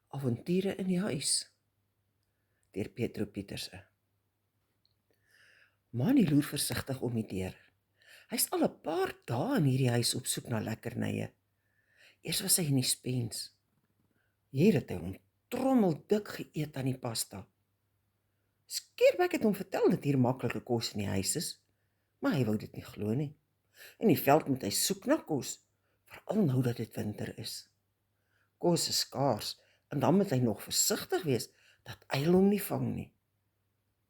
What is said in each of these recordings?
Avonture in die huis, deur Petro Pieterse. Mani loer versigtig om die deur. Hy's al 'n paar dae in hierdie huis op soek na lekkernye. Eers was hy in die Spens. Hier het hy hom trommeldik geëet aan die pasta. Skeerbek het hom vertel dat hier maklike kos in die huis is, maar hy wou dit nie glo nie. In die veld moet hy soek na kos, veral nou dat dit winter is. Kos is skaars, en dan moet hy nog versigtig wees, dat uil hom nie vang nie.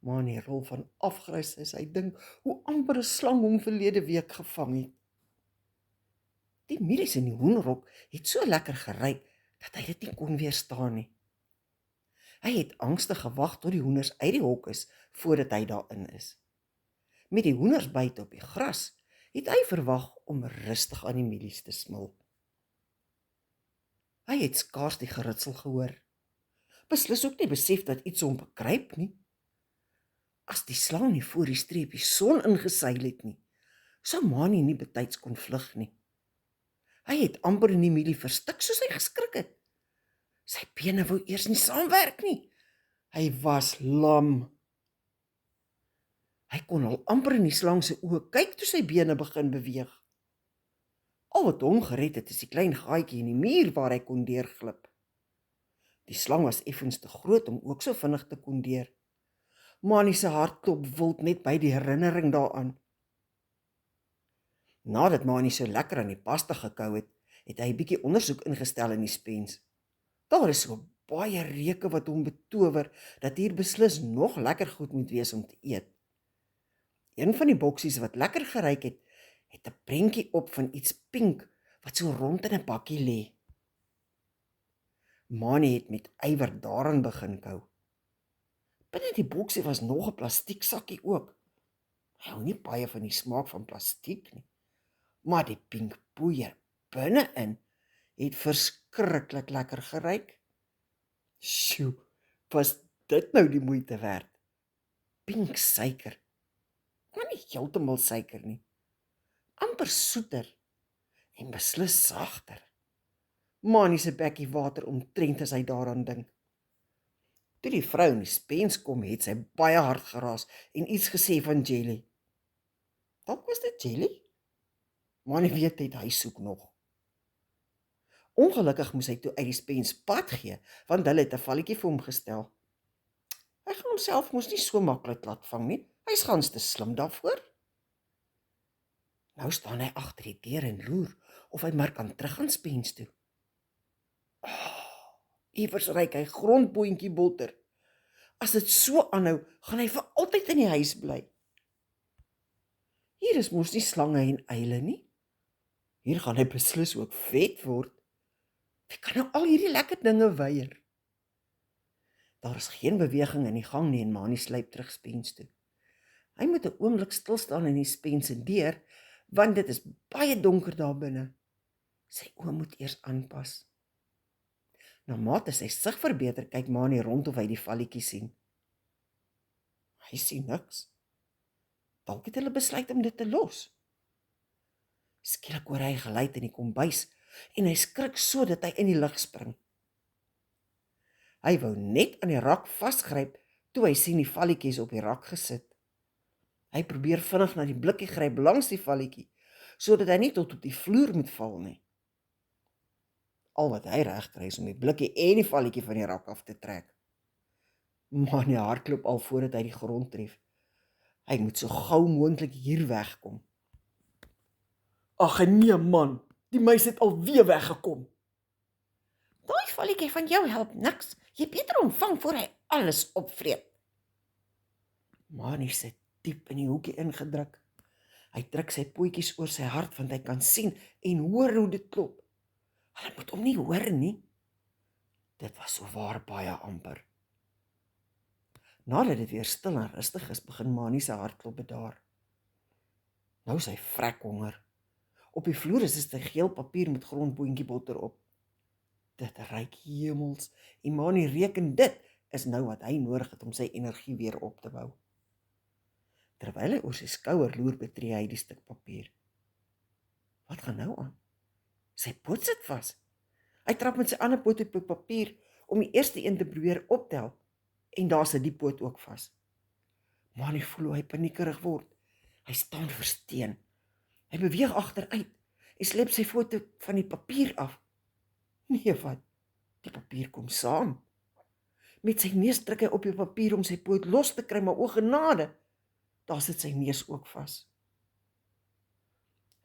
Maar in die rol van afgrys is hy dink, hoe amper 'n slang hom verlede week gevang het. Die mielies in die hoenderhok het so lekker geruik, dat hy dit nie kon weerstaan nie. Hy het angstig gewag tot die hoenders uit die hok is, voordat hy daarin is. Met die hoenders buite op die gras, het hy verwag om rustig aan die mielies te smil. Hy het skaars die geritsel gehoor. Beslis ook nie besef dat iets hom bekruip nie. As die slang nie voor die streepie son ingeseil het nie, sou Mani nie betyds kon vlug nie. Hy het amper in die mielie verstik soos hy geskrik het. Sy bene wou eers nie saamwerk nie. Hy was lam. Hy kon al amper in die slang se oë kyk toe sy bene begin beweeg. Al wat hom gered het, is die klein gaatjie in die muur waar hy kon deurglip. Die slang was effens te groot om ook so vinnig te kon deur. Mani se hart klop wild net by die herinnering daaraan. Nadat Mani so lekker aan die pasta gekou het, het hy 'n bietjie ondersoek ingestel in die Spens. Daar is so baie reuke wat hom betower, dat hier beslis nog lekker goed moet wees om te eet. Een van die boksies wat lekker geruik het, het 'n prentjie op van iets pink, wat so rond in 'n bakkie lê. Mani het met ywer daaraan begin kou. Binne die boksie was nog 'n plastiek sakkie ook. Hy hou nie baie van die smaak van plastiek nie, maar die pink poeier binne-in het verskriklik lekker geruik. Sjoe, was dit nou die moeite werd? Pink suiker, maar nie heeltemal suiker nie. Amper soeter en beslis sagter. Mani se bekkie water omtrent as hy daaraan dink. Toe die vrou in die Spens kom, het sy baie hard geraas en iets gesê van jelly. Dalk was dit jelly? Mani weet het, hy soek nog. Ongelukkig moes hy toe uit die Spens pad gee, want hulle het 'n valletjie vir hom gestel. Hy gaan homself mos nie so maklik laat vang nie, hy's gans te slim daarvoor. Nou staan hy agter die deur en loer, of hy maar kan terug gaan Spens toe. Iewers ruik hy grondboontjie botter. As dit so aanhou, gaan hy vir altyd in die huis bly. Hier is mos nie slange en uile nie. Hier gaan hy beslis ook vet word. Wie kan nou al hierdie lekker dinge weier? Daar is geen beweging in die gang nie en Mani sluip terug Spens toe. Hy moet 'n oomblik stil staan in die Spens se deur, want dit is baie donker daar binne. Sy oë moet eers aanpas. Na mate sy sig verbeter, kyk Mani rond of hy die valletjie sien. Hy sien niks. Dalk het hulle besluit om dit te los. Skielik hoor hy geluid in die kombuis en hy skrik so dat hy in die lug spring. Hy wou net aan die rak vasgryp toe hy sien die valletjies op die rak gesit. Hy probeer vinnig na die blikkie gryp langs die valletjie, sodat hy nie tot op die vloer moet val nie. Al wat hy reg kry is om die blikkie en die valletjie van die rak af te trek. Maar die hardloop al voordat hy die grond tref. Hy moet so gou moontlik hier wegkom. Ag nee man, die muis het alweer weggekom. Daai valletjie van jou help niks. Jy beter hom vang voor hy alles opvreet. Mani sit diep in die hoekie ingedruk. Hy druk sy pootjies oor sy hart, want hy kan sien en hoor hoe dit klop. Hulle moet hom nie hoor nie. Dit was so waar baie amper. Nadat dit weer stil en rustig is, begin Mani se hartklop bedaar. Nou is hy vrek honger. Op die vloer is 'n geel papier met grondboontjie botter op. Dit ruik hemels en Mani reken dit is nou wat hy nodig het om sy energie weer op te bou. Terwyl hy oor sy skouer loer, betree hy die stuk papier. Wat gaan nou aan? Sy poot sit vas. Hy trap met sy ander poot op die papier om die eerste een te probeer optel, en daar sit die poot ook vas. Mani voel hoe hy paniekerig word. Hy staan versteen. Hy beweeg agteruit en sleep sy voete van die papier af. Nee, wat? Die papier kom saam. Met sy neus druk hy op die papier om sy poot los te kry, maar o genade, daar sit sy neus ook vas.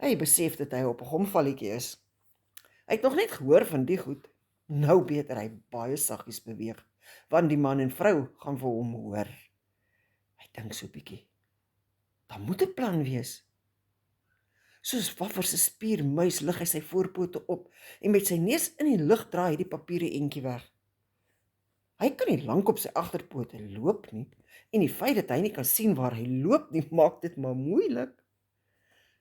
Hy besef dat hy op 'n gomvalletjie is. Hy het nog net gehoor van die goed. Nou beter hy baie saggies beweeg, want die man en vrou gaan vir hom hoor. Hy dink so 'n bietjie. Daar moet 'n plan wees. Soos Waffer se spiermuis lig hy sy voorpote op en met sy neus in die lug draai hy die papiere entjie weg. Hy kan nie lank op sy agterpote loop nie, en die feit dat hy nie kan sien waar hy loop nie, maak dit maar moeilik.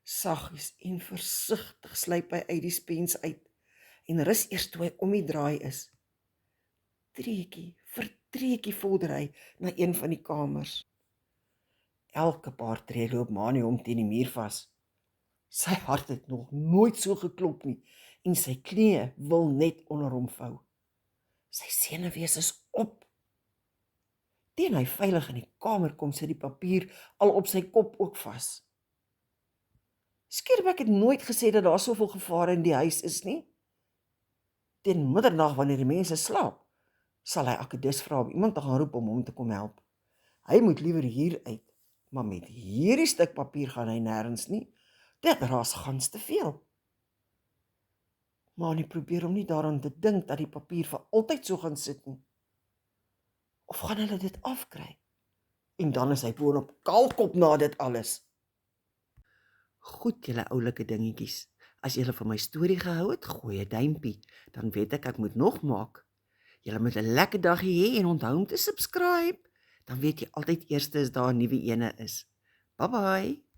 Saggies en versigtig sluip hy uit die spens uit en rus eers toe hy om die draai is. Treukie vir treukie vorder hy na een van die kamers. Elke paar tree loop Mani hom teen die muur vas. Sy hart het nog nooit so geklop nie en sy knieë wil net onder hom vou. Sy senuwees is op. Teen hy veilig in die kamer kom, sit die papier al op sy kop ook vas. Skierbek het nooit gesê dat daar soveel gevare in die huis is nie. Teen middernag wanneer die mense slaap, sal hy Akedus vra om iemand te gaan roep om hom te kom help. Hy moet liewer hier uit, maar met hierdie stuk papier gaan hy nêrens nie. Dit raas gans te veel. Mani probeer om nie daaraan te dink dat die papier vir altyd so gaan sit nie. Of gaan hulle dit afkry? En dan is hy boonop kaalkop na dit alles. Goed, julle oulike dingetjies. As julle van my storie gehou het, gooi 'n duimpie. Dan weet ek moet nog maak. Julle moet 'n lekker dagie hê en onthou om te subscribe. Dan weet jy altyd eers as daar 'n nuwe ene is. Bye bye.